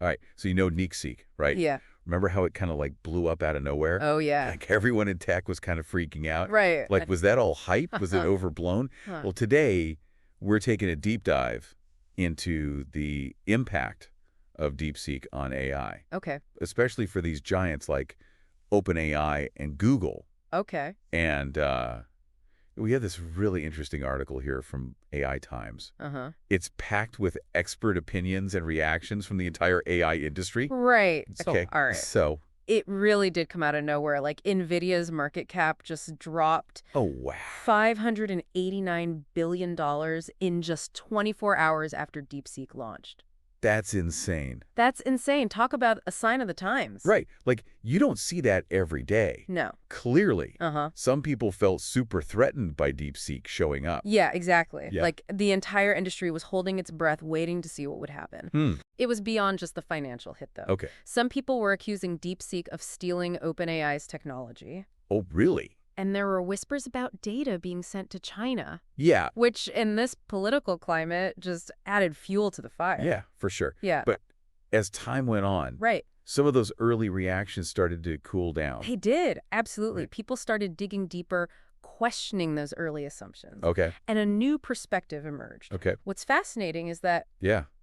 All right. So you know DeepSeek, right? Yeah. Remember how it kind of like blew up out of nowhere? Oh, yeah. Like everyone in tech was kind of freaking out. Right. Like, was that all hype? Was it overblown? Well, today we're taking a deep dive into the impact of DeepSeek on AI. Okay. Especially for these giants like OpenAI and Google. Okay. And we have this really interesting article here from AI Times. It's packed with expert opinions and reactions from the entire AI industry. Right. Okay. All right. So it really did come out of nowhere. Like NVIDIA's market cap just dropped oh, wow. $589 billion in just 24 hours after DeepSeek launched. That's insane. That's insane. Talk about a sign of the times. Right. Like, you don't see that every day. No. Clearly. Some people felt super threatened by DeepSeek showing up. Yeah, exactly. Yeah. Like, the entire industry was holding its breath, waiting to see what would happen. It was beyond just the financial hit, though. Okay. Some people were accusing DeepSeek of stealing OpenAI's technology. Oh, really? And there were whispers about data being sent to China. Yeah. Which, in this political climate, just added fuel to the fire. Yeah, for sure. Yeah. But as time went on, right. some of those early reactions started to cool down. They did. Absolutely. Right. People started digging deeper, questioning those early assumptions. Okay. And a new perspective emerged. Okay. What's fascinating is that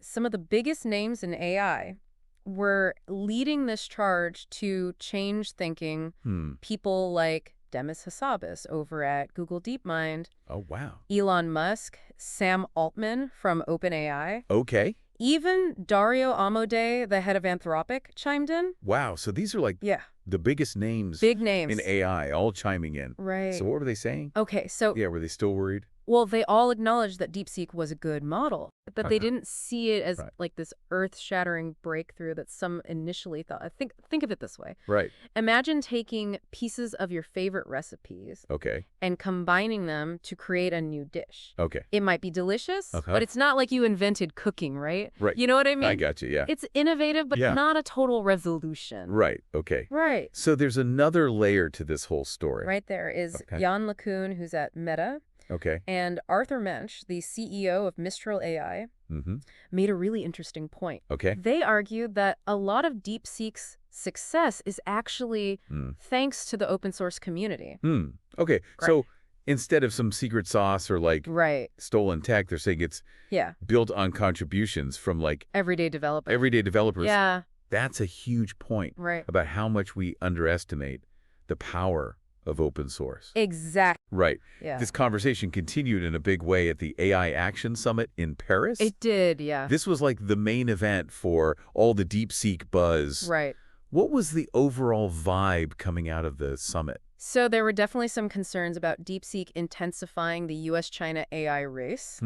some of the biggest names in AI were leading this charge to change thinking. People like Demis Hassabis over at Google DeepMind. Oh, wow. Elon Musk, Sam Altman from OpenAI. Okay. Even Dario Amodei, the head of Anthropic, chimed in. Wow. So these are like the biggest names, big names in AI all chiming in. Right. So what were they saying? Okay, so Yeah, were they still worried? well, they all acknowledged that DeepSeek was a good model, but they didn't see it as like this earth-shattering breakthrough that some initially thought. Think of it this way. Right. Imagine taking pieces of your favorite recipes and combining them to create a new dish. Okay. It might be delicious, but it's not like you invented cooking, right? Right. You know what I mean? I got you, yeah. It's innovative, but not a total revolution. Right, okay. Right. So there's another layer to this whole story. Right there is Jan LeCun, who's at Meta. Okay. And Arthur Mensch, the CEO of Mistral AI, made a really interesting point. Okay. They argued that a lot of DeepSeek's success is actually thanks to the open source community. Okay. Right. So instead of some secret sauce or like stolen tech, they're saying it's built on contributions from like everyday developers. Yeah. That's a huge point about how much we underestimate the power of open source. Exactly. Right. Yeah. This conversation continued in a big way at the AI Action Summit in Paris. It did, yeah. This was like the main event for all the DeepSeek buzz. Right. What was the overall vibe coming out of the summit? So there were definitely some concerns about DeepSeek intensifying the US-China AI race,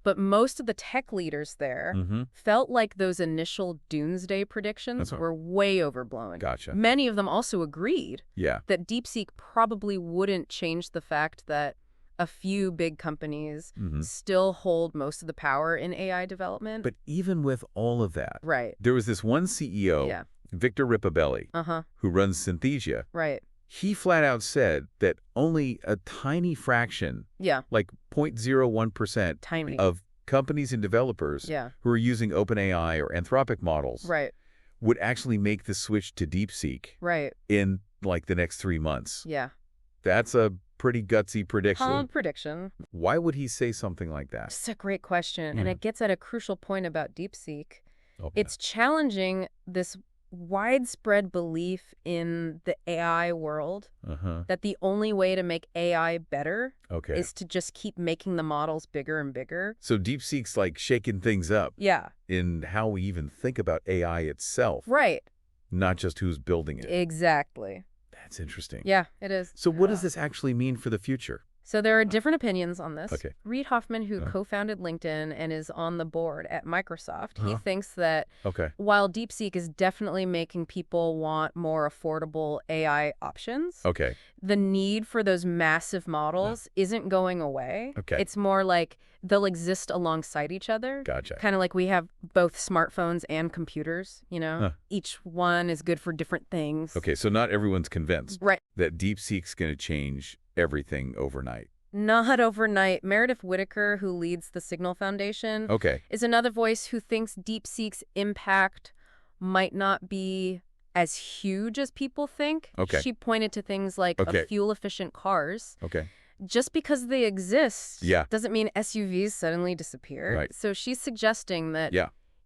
but most of the tech leaders there felt like those initial doomsday predictions were way overblown. Gotcha. Many of them also agreed that DeepSeek probably wouldn't change the fact that a few big companies still hold most of the power in AI development. But even with all of that, right. there was this one CEO, Victor Ripabelli, who runs Synthesia. Right. He flat out said that only a tiny fraction, like 0.01% of companies and developers who are using OpenAI or Anthropic models would actually make the switch to DeepSeek in like the next 3 months. Yeah. That's a pretty gutsy prediction. Bold prediction. Why would he say something like that? It's a great question, and it gets at a crucial point about DeepSeek. It's challenging this widespread belief in the AI world that the only way to make AI better is to just keep making the models bigger and bigger. So DeepSeek's like shaking things up in how we even think about AI itself. Right. Not just who's building it. Exactly. That's interesting. Yeah, it is. So what does this actually mean for the future? So there are different opinions on this. Okay. Reid Hoffman, who co-founded LinkedIn and is on the board at Microsoft, he thinks that while DeepSeek is definitely making people want more affordable AI options, the need for those massive models isn't going away. It's more like they'll exist alongside each other. Gotcha. Kind of like we have both smartphones and computers, you know? Each one is good for different things. Okay, so not everyone's convinced that DeepSeek's going to change everything overnight. Not overnight. Meredith Whittaker, who leads the Signal Foundation, is another voice who thinks DeepSeek's impact might not be as huge as people think. Okay. She pointed to things like fuel-efficient cars. Okay. Just because they exist doesn't mean SUVs suddenly disappear. Right. So she's suggesting that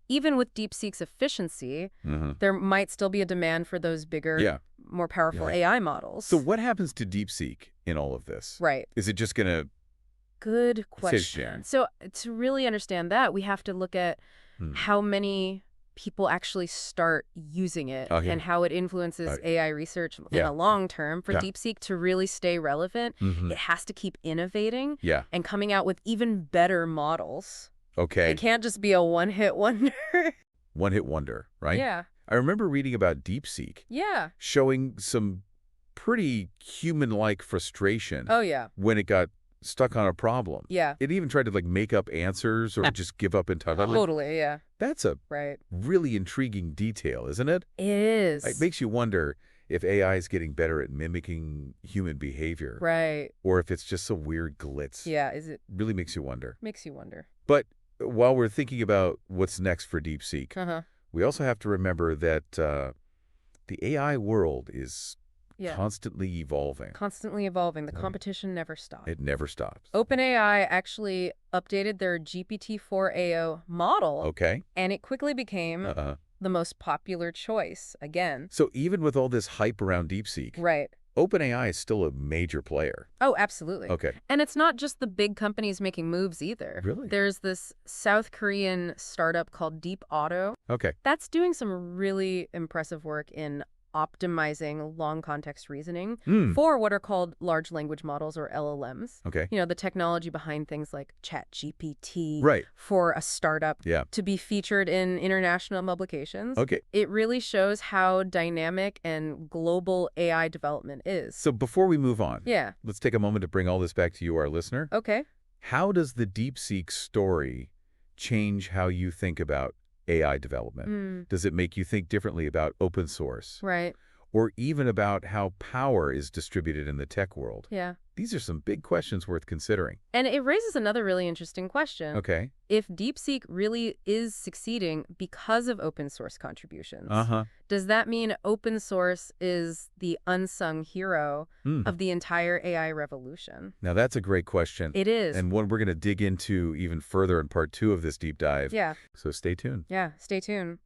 even with DeepSeek's efficiency, there might still be a demand for those bigger, more powerful AI models. So what happens to DeepSeek in all of this? Right. Is it just going to... Good question. So to really understand that, we have to look at how many people actually start using it and how it influences AI research in the long term. For DeepSeek to really stay relevant, it has to keep innovating and coming out with even better models. Okay. It can't just be a one-hit wonder. One-hit wonder, right? Yeah. I remember reading about DeepSeek showing some pretty human-like frustration when it got stuck on a problem. Yeah. It even tried to like make up answers or just give up entirely. Totally, yeah. That's a really intriguing detail, isn't it? It is. It makes you wonder if AI is getting better at mimicking human behavior. Right. Or if it's just some weird glitz. Yeah, is it? Really makes you wonder. Makes you wonder. But while we're thinking about what's next for DeepSeek, we also have to remember that the AI world is constantly evolving. Constantly evolving. The competition never stops. It never stops. OpenAI actually updated their GPT-4 AO model. Okay. And it quickly became the most popular choice again. So even with all this hype around DeepSeek, OpenAI is still a major player. Oh, absolutely. Okay. And it's not just the big companies making moves either. Really? There's this South Korean startup called Deep Auto. Okay. That's doing some really impressive work in optimizing long context reasoning for what are called large language models, or LLMs. Okay. You know, the technology behind things like ChatGPT for a startup to be featured in international publications. Okay. It really shows how dynamic and global AI development is. So before we move on, let's take a moment to bring all this back to you, our listener. Okay. How does the DeepSeek story change how you think about AI development? Does it make you think differently about open source? Right. Or even about how power is distributed in the tech world? Yeah. These are some big questions worth considering. And it raises another really interesting question. Okay. If DeepSeek really is succeeding because of open source contributions, does that mean open source is the unsung hero of the entire AI revolution? Now, that's a great question. It is. And one we're going to dig into even further in part 2 of this deep dive. Yeah. So stay tuned. Yeah, stay tuned.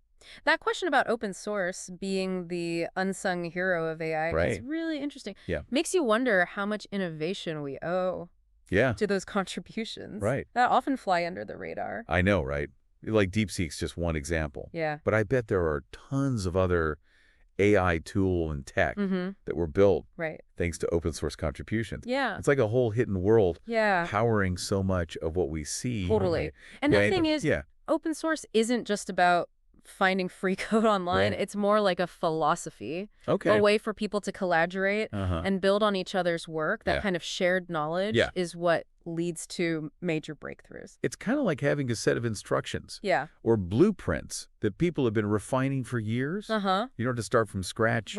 That question about open source being the unsung hero of AI is really interesting. Yeah. Makes you wonder how much innovation we owe to those contributions. Right. That often fly under the radar. I know, right? Like DeepSeek's just one example. Yeah. But I bet there are tons of other AI tool and tech that were built thanks to open source contributions. Yeah. It's like a whole hidden world powering so much of what we see. Totally. And the thing is, open source isn't just about finding free code online. It's more like a philosophy, a way for people to collaborate and build on each other's work. That kind of shared knowledge is what leads to major breakthroughs. It's kind of like having a set of instructions or or blueprints that people have been refining for years. You don't have to start from scratch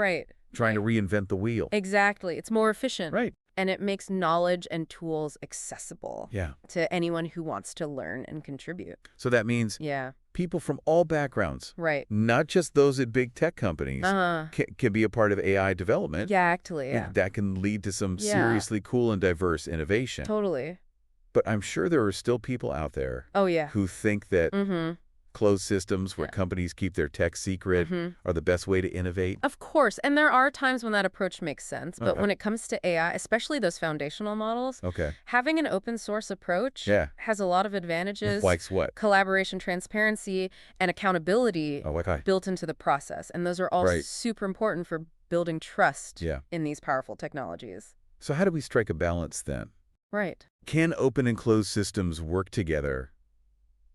trying to reinvent the wheel. Exactly. It's more efficient. Right. And it makes knowledge and tools accessible to anyone who wants to learn and contribute. So that means people from all backgrounds, not just those at big tech companies, can be a part of AI development. Yeah, actually, yeah. That can lead to some seriously cool and diverse innovation. Totally. But I'm sure there are still people out there who think that closed systems where companies keep their tech secret are the best way to innovate. Of course. And there are times when that approach makes sense. But when it comes to AI, especially those foundational models, having an open source approach has a lot of advantages. Like what? Collaboration, transparency, and accountability built into the process. And those are all super important for building trust in these powerful technologies. So how do we strike a balance then? Right. Can open and closed systems work together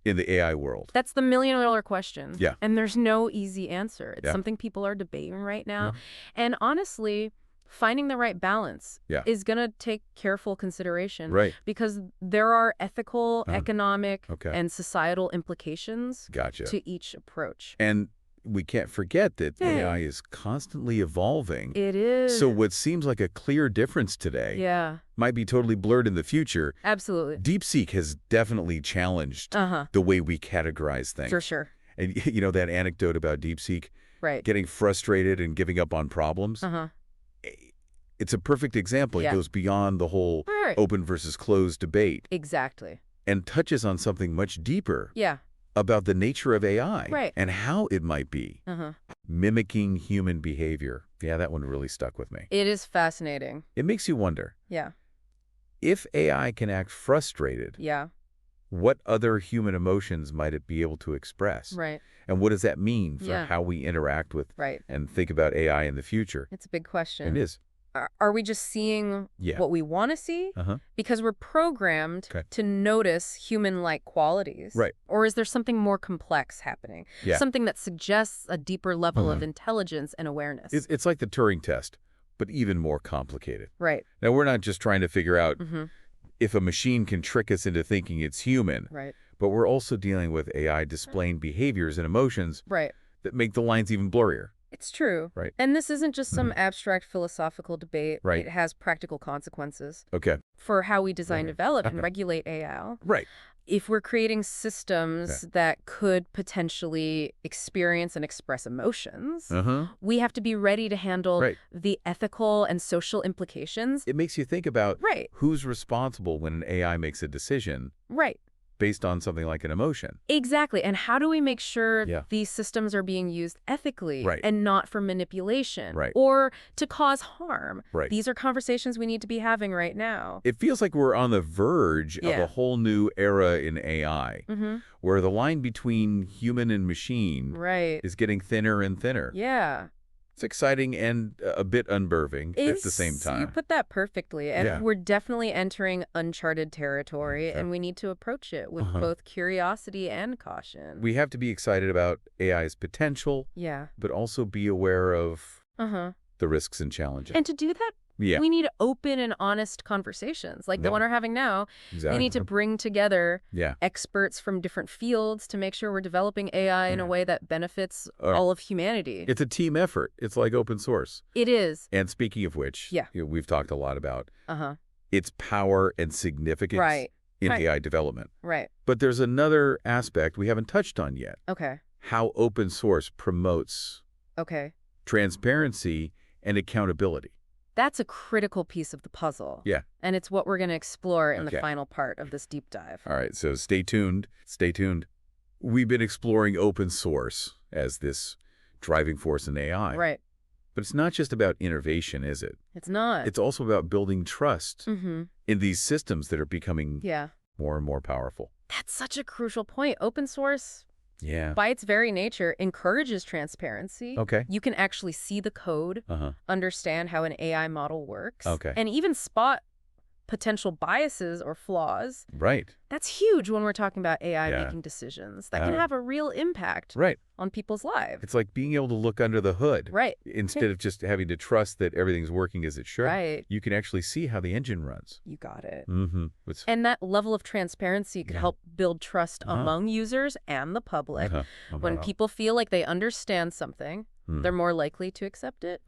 in the AI world? That's the million-dollar question. Yeah. And there's no easy answer. It's something people are debating right now. And honestly, finding the right balance is going to take careful consideration. Because there are ethical, economic, and societal implications to each approach. And we can't forget that AI is constantly evolving. It is. So what seems like a clear difference today might be totally blurred in the future. Absolutely. DeepSeek has definitely challenged the way we categorize things. For sure. And that anecdote about DeepSeek getting frustrated and giving up on problems? It's a perfect example. It goes beyond the whole open versus closed debate. Exactly. And touches on something much deeper. About the nature of AI and how it might be mimicking human behavior. Yeah, that one really stuck with me. It is fascinating. It makes you wonder. If AI can act frustrated, what other human emotions might it be able to express? And what does that mean for how we interact with and think about AI in the future? It's a big question. It is. Are we just seeing what we want to see? Because we're programmed to notice human-like qualities. Or is there something more complex happening? Something that suggests a deeper level of intelligence and awareness? It's like the Turing test, but even more complicated. Now, we're not just trying to figure out if a machine can trick us into thinking it's human. But we're also dealing with AI displaying behaviors and emotions that make the lines even blurrier. It's true. And this isn't just some abstract philosophical debate. It has practical consequences for how we design, develop, and regulate AI. If we're creating systems that could potentially experience and express emotions, we have to be ready to handle the ethical and social implications. It makes you think about who's responsible when an AI makes a decision. Based on something like an emotion. Exactly. And how do we make sure these systems are being used ethically and not for manipulation or to cause harm? These are conversations we need to be having right now. It feels like we're on the verge of a whole new era in AI where the line between human and machine is getting thinner and thinner. It's exciting and a bit unnerving at the same time. You put that perfectly. And we're definitely entering uncharted territory, and we need to approach it with both curiosity and caution. We have to be excited about AI's potential, but also be aware of the risks and challenges. And to do that, we need open and honest conversations like the one we're having now. We need to bring together experts from different fields to make sure we're developing AI in a way that benefits all of humanity. It's a team effort. It's like open source. It is. And speaking of which, we've talked a lot about its power and significance in AI development. But there's another aspect we haven't touched on yet. How open source promotes transparency and accountability. That's a critical piece of the puzzle. And it's what we're going to explore in the final part of this deep dive. All right, so stay tuned. Stay tuned. We've been exploring open source as this driving force in AI. But it's not just about innovation, is it? It's not. It's also about building trust in these systems that are becoming more and more powerful. That's such a crucial point. Open source, by its very nature, encourages transparency. You can actually see the code, understand how an AI model works, and even spot potential biases or flaws. That's huge when we're talking about AI making decisions that can have a real impact on people's lives. It's like being able to look under the hood. Instead of just having to trust that everything's working as it should. You can actually see how the engine runs. You got it. And that level of transparency could help build trust among users and the public. When people feel like they understand something, they're more likely to accept it.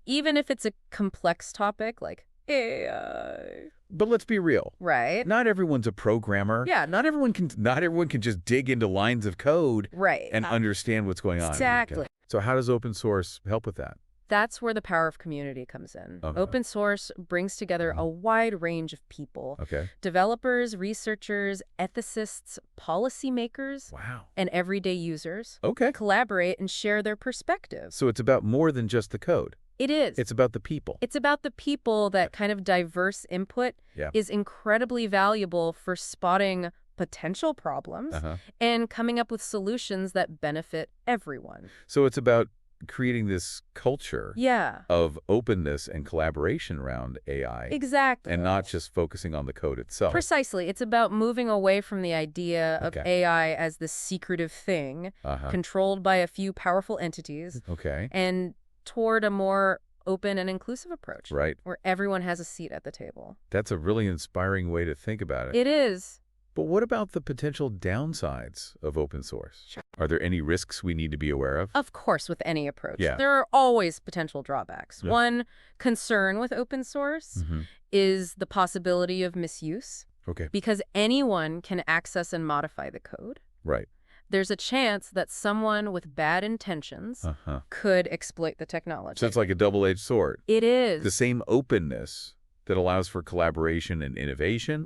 Even if it's a complex topic like AI. But let's be real. Not everyone's a programmer. Not everyone can just dig into lines of code and understand what's going on. Exactly. So how does open source help with that? That's where the power of community comes in. Open source brings together a wide range of people. Developers, researchers, ethicists, policymakers, and everyday users collaborate and share their perspectives. So it's about more than just the code. It is. It's about the people. It's about the people. That kind of diverse input is incredibly valuable for spotting potential problems and coming up with solutions that benefit everyone. So it's about creating this culture of openness and collaboration around AI. Exactly. And not just focusing on the code itself. Precisely. It's about moving away from the idea of AI as this secretive thing controlled by a few powerful entities and toward a more open and inclusive approach. Where everyone has a seat at the table. That's a really inspiring way to think about it. It is. But what about the potential downsides of open source? Are there any risks we need to be aware of? Of course, with any approach. There are always potential drawbacks. One concern with open source is the possibility of misuse. Because anyone can access and modify the code. there's a chance that someone with bad intentions could exploit the technology. So it's like a double-edged sword. It is. The same openness that allows for collaboration and innovation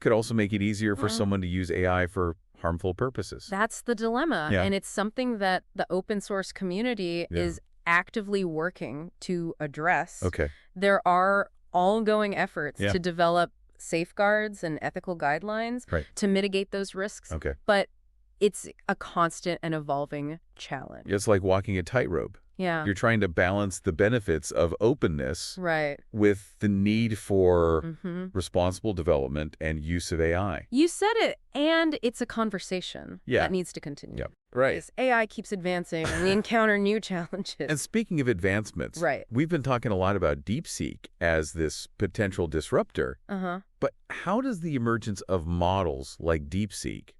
could also make it easier for someone to use AI for harmful purposes. That's the dilemma. And it's something that the open source community is actively working to address. There are ongoing efforts to develop safeguards and ethical guidelines to mitigate those risks. But it's a constant and evolving challenge. It's like walking a tightrope. You're trying to balance the benefits of openness with the need for responsible development and use of AI. You said it, and it's a conversation that needs to continue. As AI keeps advancing and we encounter new challenges. And speaking of advancements, we've been talking a lot about DeepSeek as this potential disruptor. But how does the emergence of models like DeepSeek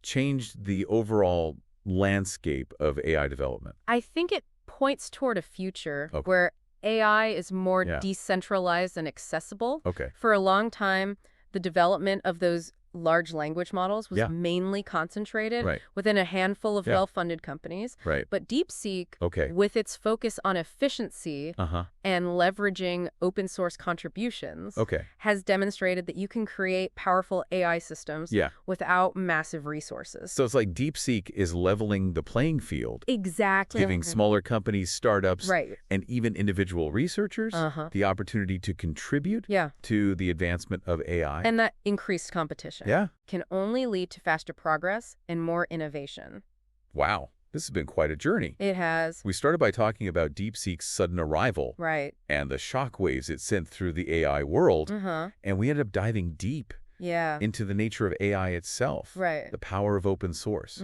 change the overall landscape of AI development? I think it points toward a future where AI is more decentralized and accessible. For a long time, the development of those large language models was mainly concentrated within a handful of well-funded companies. But DeepSeek, with its focus on efficiency and leveraging open source contributions, has demonstrated that you can create powerful AI systems without massive resources. So it's like DeepSeek is leveling the playing field. Exactly. Giving smaller companies, startups, and even individual researchers the opportunity to contribute to the advancement of AI. And that increased competition can only lead to faster progress and more innovation. Wow. This has been quite a journey. It has. We started by talking about DeepSeek's sudden arrival and the shockwaves it sent through the AI world, and we ended up diving deep into the nature of AI itself, the power of open source,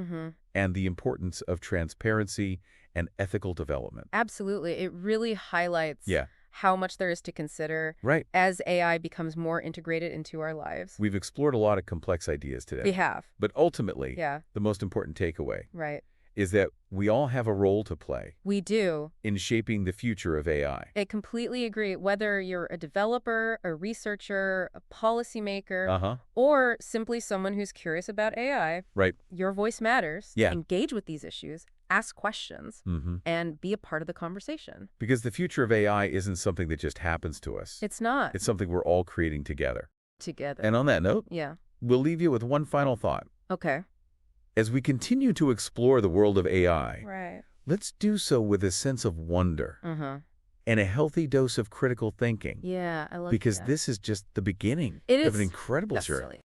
and the importance of transparency and ethical development. Absolutely. It really highlights how much there is to consider as AI becomes more integrated into our lives. We've explored a lot of complex ideas today. We have. But ultimately, the most important takeaway is that we all have a role to play. We do. In shaping the future of AI. I completely agree. Whether you're a developer, a researcher, a policymaker, or simply someone who's curious about AI, your voice matters. Engage with these issues. Ask questions, and be a part of the conversation. Because the future of AI isn't something that just happens to us. It's not. It's something we're all creating together. Together. And on that note, we'll leave you with one final thought. Okay. As we continue to explore the world of AI, let's do so with a sense of wonder and a healthy dose of critical thinking. I love that. Because this is just the beginning of an incredible journey.